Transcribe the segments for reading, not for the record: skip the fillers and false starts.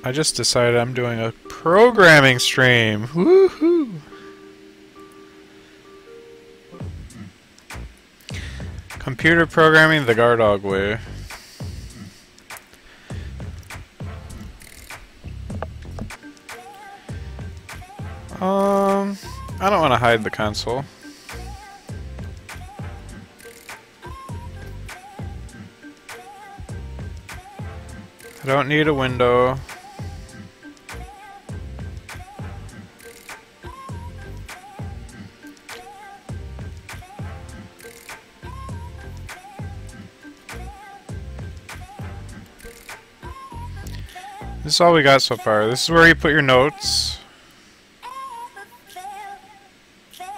I just decided I'm doing a programming stream. Woohoo! Computer programming the guard dog way. I don't want to hide the console. I don't need a window. This is all we got so far. This is where you put your notes.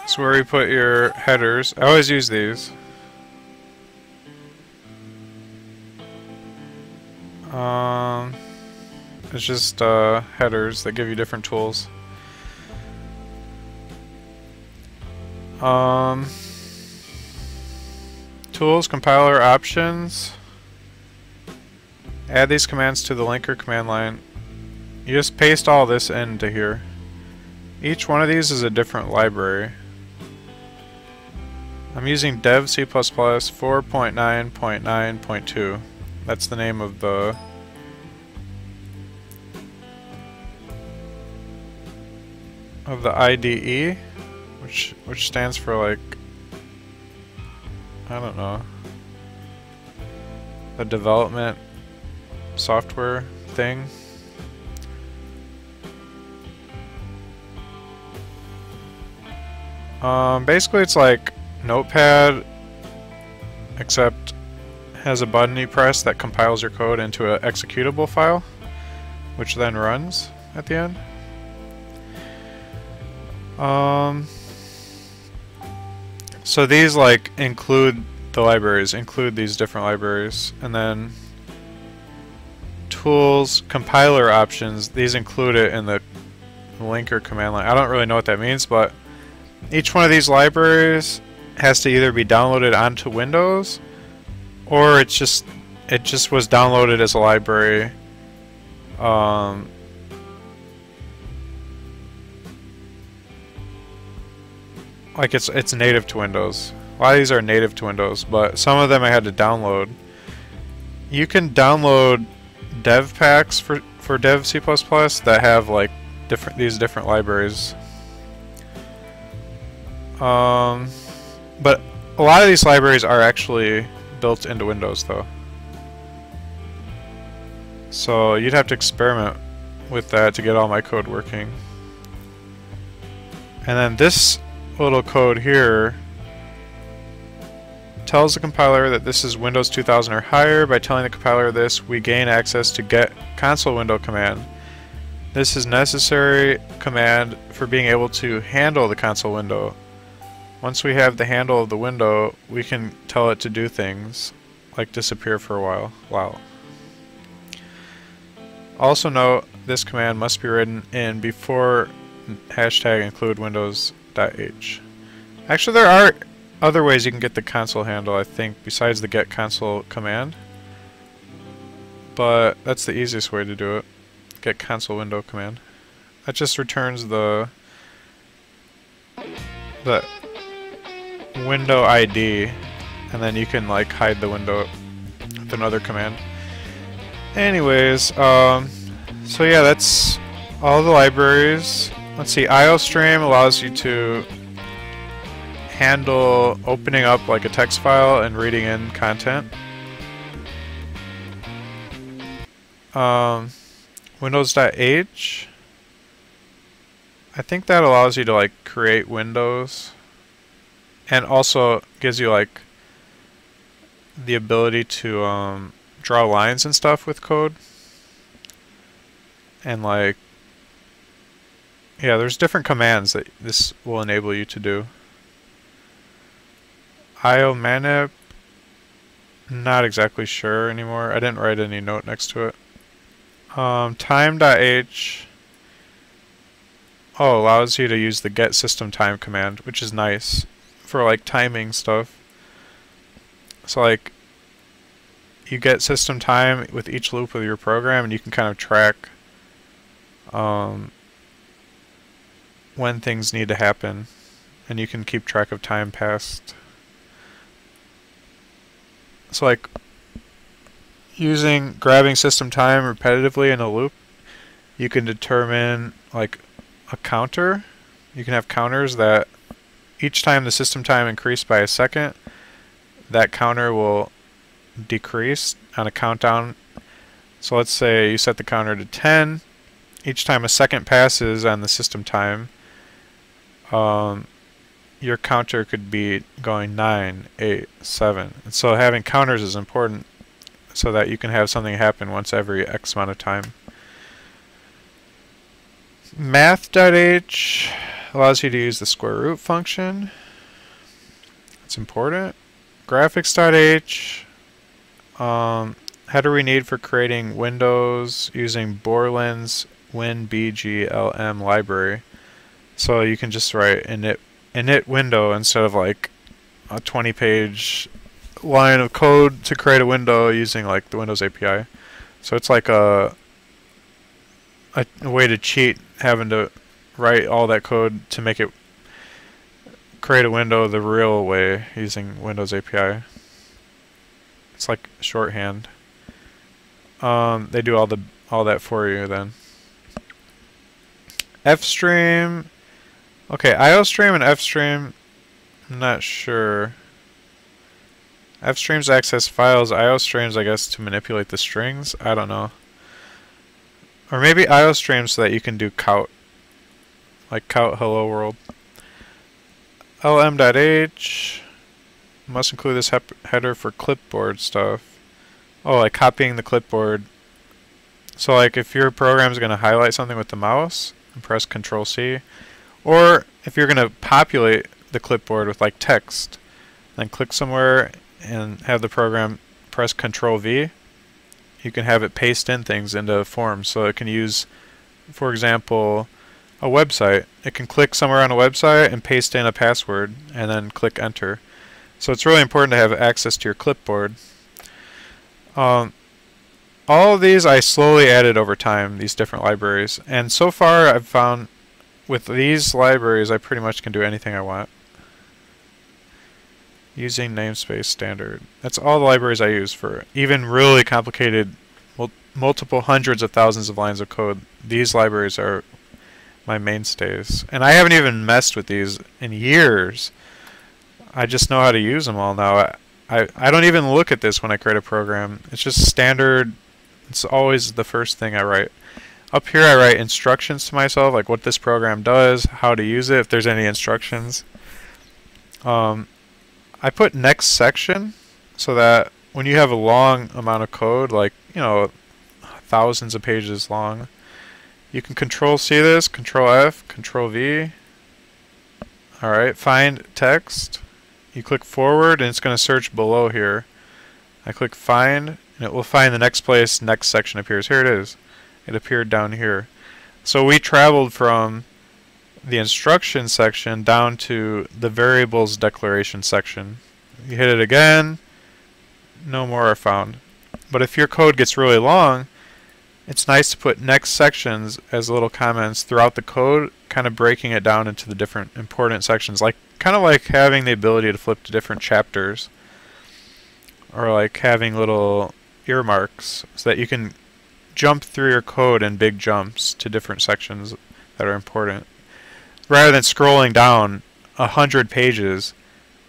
This is where you put your headers. I always use these. It's just headers that give you different tools. Tools, compiler, options. Add these commands to the linker command line. You just paste all this into here. Each one of these is a different library. I'm using dev C++ 4.9.9.2. That's the name of the IDE, which stands for, like, I don't know, the development software thing. Basically it's like Notepad, except has a button you press that compiles your code into an executable file, which then runs at the end. So these like include the libraries, include these different libraries, and then tools, compiler options, these include it in the linker command line. I don't really know what that means, but each one of these libraries has to either be downloaded onto Windows, or it just was downloaded as a library. Like it's native to Windows. A lot of these are native to Windows, but some of them I had to download. You can download dev packs for dev C++ that have like these different libraries. But a lot of these libraries are actually built into Windows though. So you'd have to experiment with that to get all my code working. And then this little code here tells the compiler that this is Windows 2000 or higher. By telling the compiler this, we gain access to get console window command. This is necessary command for being able to handle the console window. Once we have the handle of the window, we can tell it to do things like disappear for a while. Wow. Also note, this command must be written in before #include windows.h. Actually, there are other ways you can get the console handle, I think, besides the get console command. But that's the easiest way to do it. Get console window command. That just returns the window ID, and then you can like hide the window with another command. Anyways, so yeah, that's all the libraries. Let's see, IOStream allows you to handle opening up like a text file and reading in content. Windows.h, I think that allows you to like create windows, and also gives you like the ability to draw lines and stuff with code. And like, yeah, there's different commands that this will enable you to do. IOmanip, not exactly sure anymore. I didn't write any note next to it. Time.h allows you to use the get system time command, which is nice for like timing stuff. So like you get system time with each loop of your program, and you can kind of track when things need to happen, and you can keep track of time passed. So like grabbing system time repetitively in a loop, you can determine like a counter. You can have counters that each time the system time increased by a second, that counter will decrease on a countdown. So let's say you set the counter to 10. Each time a second passes on the system time, your counter could be going 9, 8, 7. And so having counters is important so that you can have something happen once every X amount of time. Math.h allows you to use the square root function. It's important. Graphics.h, header we need for creating windows using Borland's winbgim library. So you can just write initwindow instead of like a 20-page line of code to create a window using like the Windows API. So it's like a way to cheat having to write all that code to make it create a window the real way using Windows API. It's like shorthand. They do all that for you then. Fstream. Okay, IOStream and Fstream, I'm not sure. Fstreams access files, IOStreams I guess to manipulate the strings. I don't know. Or maybe IOStreams so that you can do count. Like count hello world. lm.h must include this header for clipboard stuff. Oh, like copying the clipboard. So like if your program is going to highlight something with the mouse and press Control C, or if you're going to populate the clipboard with like text, then click somewhere and have the program press Control V, you can have it paste in things into forms. So it can use, for example, a website. It can click somewhere on a website and paste in a password and then click enter. So it's really important to have access to your clipboard. All of these I slowly added over time, these different libraries. And so far I've found with these libraries I pretty much can do anything I want. Using namespace standard. That's all the libraries I use for even really complicated, multiple hundreds of thousands of lines of code. These libraries are my mainstays. And I haven't even messed with these in years. I just know how to use them all now. I don't even look at this when I create a program. It's just standard. It's always the first thing I write. Up here I write instructions to myself, like what this program does, how to use it, if there's any instructions. I put next section so that when you have a long amount of code, like, you know, thousands of pages long, you can Control C this, Control F, Control V. Alright, find text. You click forward and it's going to search below here. I click find and it will find the next place next section appears. Here it is. It appeared down here. So we traveled from the instruction section down to the variables declaration section. You hit it again, no more are found. But if your code gets really long, it's nice to put next sections as little comments throughout the code, kind of breaking it down into the different important sections, like kind of like having the ability to flip to different chapters, or like having little earmarks so that you can jump through your code in big jumps to different sections that are important. Rather than scrolling down 100 pages,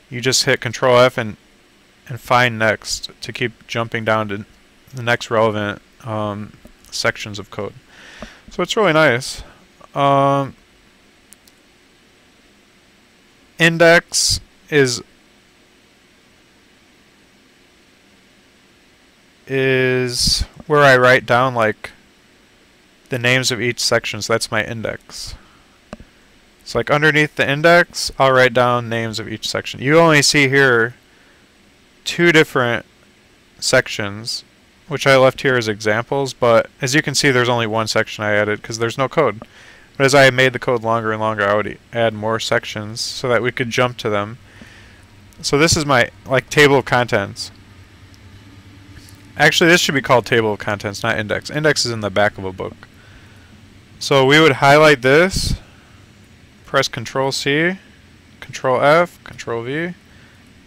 you just hit Control F and find next to keep jumping down to the next relevant sections of code. So it's really nice. Index is where I write down like the names of each section, so that's my index. So like underneath the index, I'll write down names of each section. You only see here two different sections, which I left here as examples, but as you can see there's only one section I added because there's no code. But as I made the code longer and longer, I would add more sections so that we could jump to them. So this is my like table of contents. Actually, this should be called table of contents, not index. Index is in the back of a book. So we would highlight this, press Control C, Control F, Control V,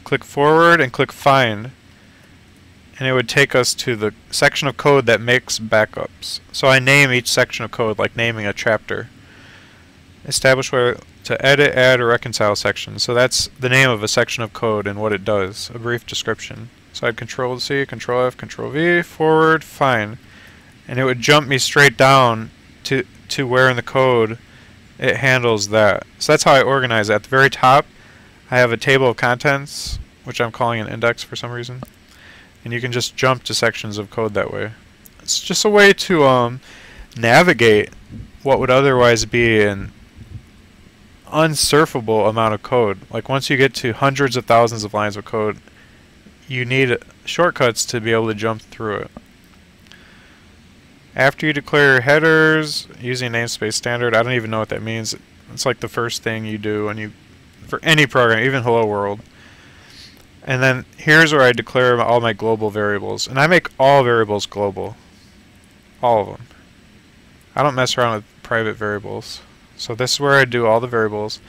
click forward and click find. And it would take us to the section of code that makes backups. So I name each section of code like naming a chapter. Establish where to edit, add, or reconcile sections. So that's the name of a section of code and what it does, a brief description. So I'd Control C, Control F, Control V, forward, find. And it would jump me straight down to where in the code it handles that. So that's how I organize it. At the very top, I have a table of contents, which I'm calling an index for some reason. And you can just jump to sections of code that way. It's just a way to navigate what would otherwise be an unsurfable amount of code. Like once you get to hundreds of thousands of lines of code, you need shortcuts to be able to jump through it. After you declare your headers using namespace standard, I don't even know what that means. It's like the first thing you do when you, for any program, even Hello World. And then here's where I declare all my global variables. And I make all variables global. All of them. I don't mess around with private variables. So this is where I do all the variables.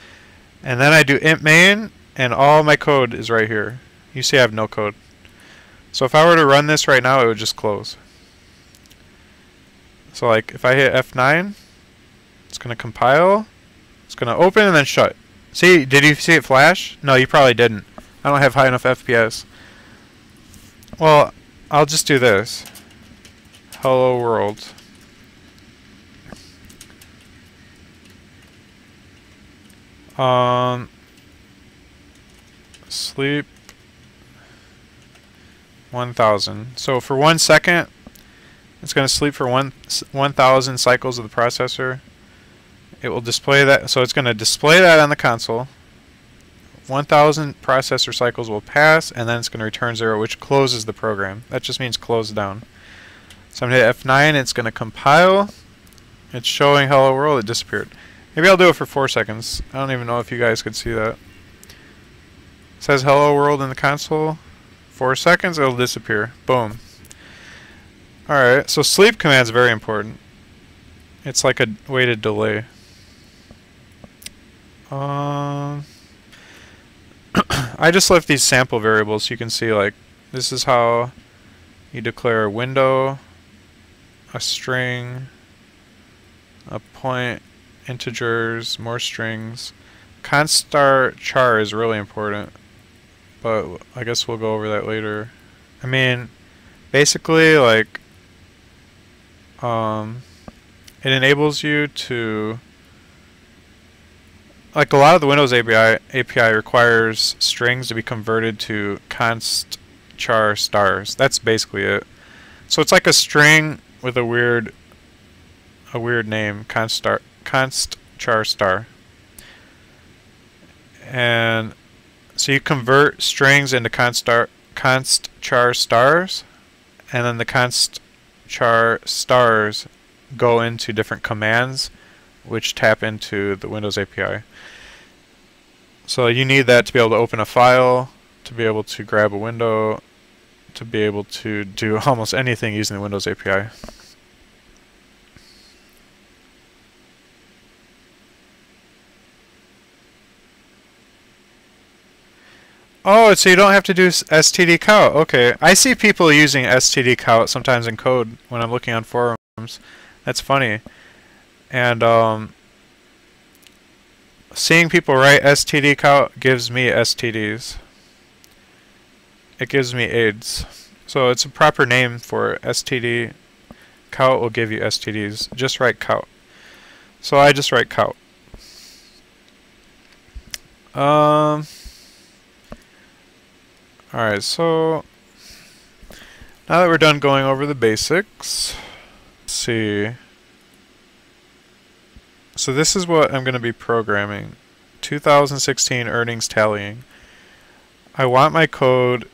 And then I do int main, and all my code is right here. You see I have no code. So if I were to run this right now, it would just close. So like if I hit F9, it's going to compile, it's going to open and then shut. See, did you see it flash? No, you probably didn't. I don't have high enough FPS. Well, I'll just do this. Hello world. Sleep 1000. So for 1 second, it's going to sleep for 1000 cycles of the processor. It will display that. So it's going to display that on the console. 1000 processor cycles will pass, and then it's going to return 0, which closes the program. That just means close down. So I'm going to hit F9, it's going to compile. It's showing hello world, it disappeared. Maybe I'll do it for 4 seconds. I don't even know if you guys could see that. It says hello world in the console. 4 seconds, it'll disappear. Boom. Alright, so sleep command is very important. It's like a way to delay. I just left these sample variables so you can see, like, this is how you declare a window, a string, a point, integers, more strings. Const star char is really important, but I guess we'll go over that later. I mean, basically, like, it enables you to, like, a lot of the Windows API requires strings to be converted to const char stars. That's basically it. So it's like a string with a weird name, const char star. And so you convert strings into const char stars, and then the const char stars go into different commands which tap into the Windows API. So you need that to be able to open a file, to be able to grab a window, to be able to do almost anything using the Windows API. Oh, so you don't have to do std_count. Okay, I see people using std_count sometimes in code when I'm looking on forums. That's funny. And seeing people write std_count gives me STDs. It gives me AIDS. So it's a proper name for std. Count will give you STDs. Just write count. So I just write count. Alright, so now that we're done going over the basics, let's see. So this is what I'm going to be programming. 2016 earnings tallying. I want my code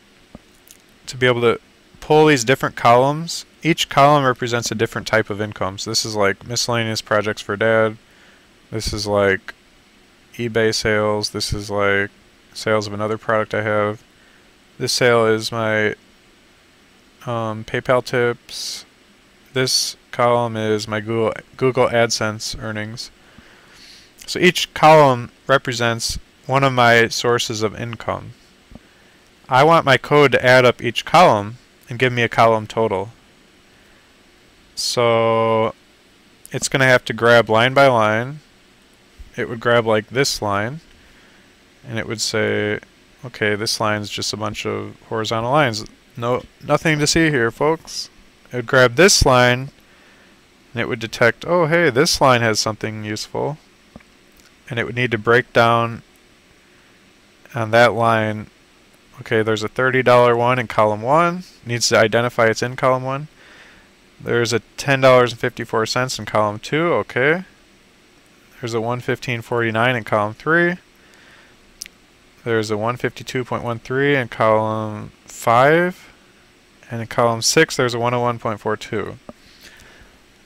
to be able to pull these different columns. Each column represents a different type of income. So this is like miscellaneous projects for dad. This is like eBay sales. This is like sales of another product I have. This sale is my PayPal tips. this column is my Google AdSense earnings. So each column represents one of my sources of income. I want my code to add up each column and give me a column total. So it's going to have to grab line by line. It would grab like this line, and it would say, okay, this line is just a bunch of horizontal lines. Nothing to see here, folks. It would grab this line, and it would detect, oh, hey, this line has something useful. And it would need to break down on that line. Okay, there's a $30 one in column 1. It needs to identify it's in column 1. There's a $10.54 in column 2. Okay. There's a $115.49 in column 3. There's a $152.13 in column 5. And in column 6, there's a 101.42.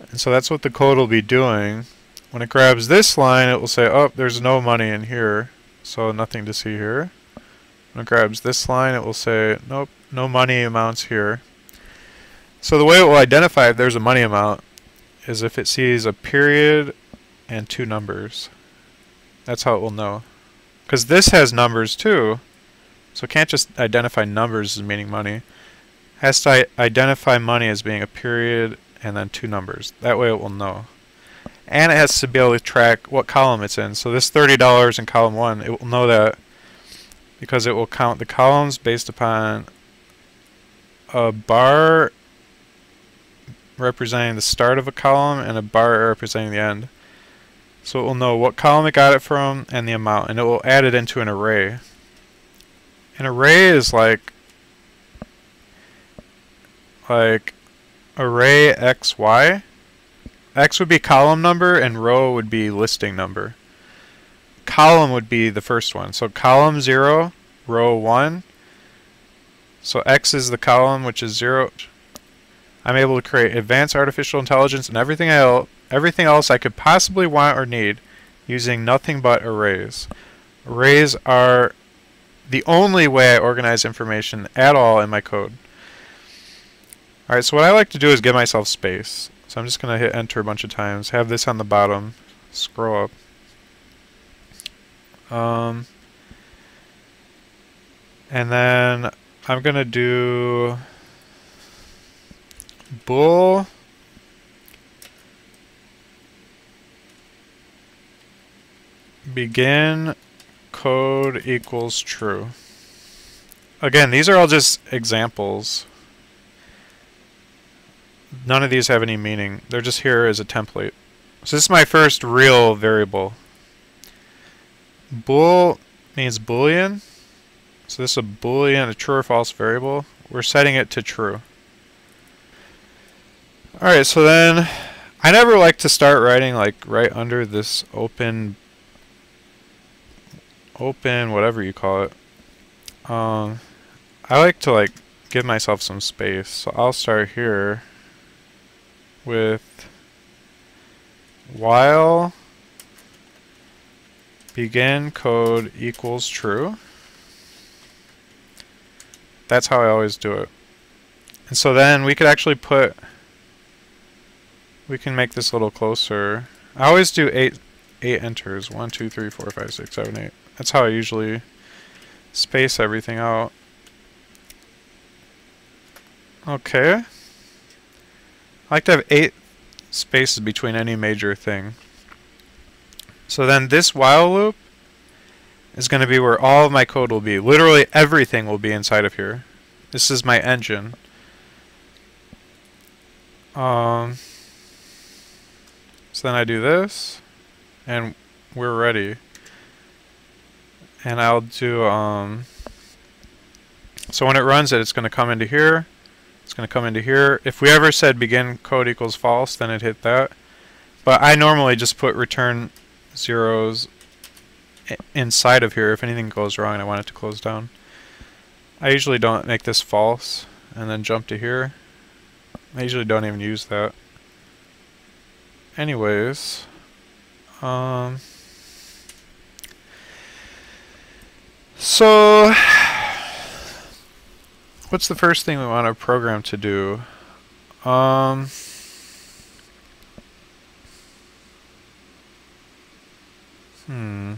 And so that's what the code will be doing. When it grabs this line, it will say, oh, there's no money in here, so nothing to see here. When it grabs this line, it will say, nope, no money amounts here. So the way it will identify if there's a money amount is if it sees a period and 2 numbers. That's how it will know. Because this has numbers too, so it can't just identify numbers as meaning money. It has to identify money as being a period and then 2 numbers. That way it will know. And it has to be able to track what column it's in. So this $30 in column 1, it will know that because it will count the columns based upon a bar representing the start of a column and a bar representing the end. So it will know what column it got it from and the amount, and it will add it into an array. An array is like array x, y. X would be column number and row would be listing number. Column would be the first one. So column 0, row 1. So X is the column, which is 0. I'm able to create advanced artificial intelligence and everything else I could possibly want or need using nothing but arrays. Arrays are the only way I organize information at all in my code. Alright, so what I like to do is give myself space. So I'm just going to hit enter a bunch of times, have this on the bottom, scroll up. And then I'm going to do bool begin code equals true. Again, these are all just examples. None of these have any meaning. They're just here as a template. So this is my first real variable. Bool means boolean. So this is a boolean, a true or false variable. We're setting it to true. Alright, so then I never like to start writing like right under this open whatever you call it. I like to like give myself some space. So I'll start here with while begin code equals true. That's how I always do it. And so then we could actually we can make this a little closer. I always do 8 enters. 1, 2, 3, 4, 5, 6, 7, 8. That's how I usually space everything out. Okay. I like to have 8 spaces between any major thing. So then this while loop is going to be where all of my code will be. Literally everything will be inside of here. This is my engine. So then I do this, and we're ready. And I'll do, so when it runs it, it's going to come into here. It's going to come into here. If we ever said begin code equals false, then it'd hit that. But I normally just put return zeros inside of here if anything goes wrong and I want it to close down. I usually don't make this false and then jump to here. I usually don't even use that. Anyways, so what's the first thing we want our program to do? Hmm.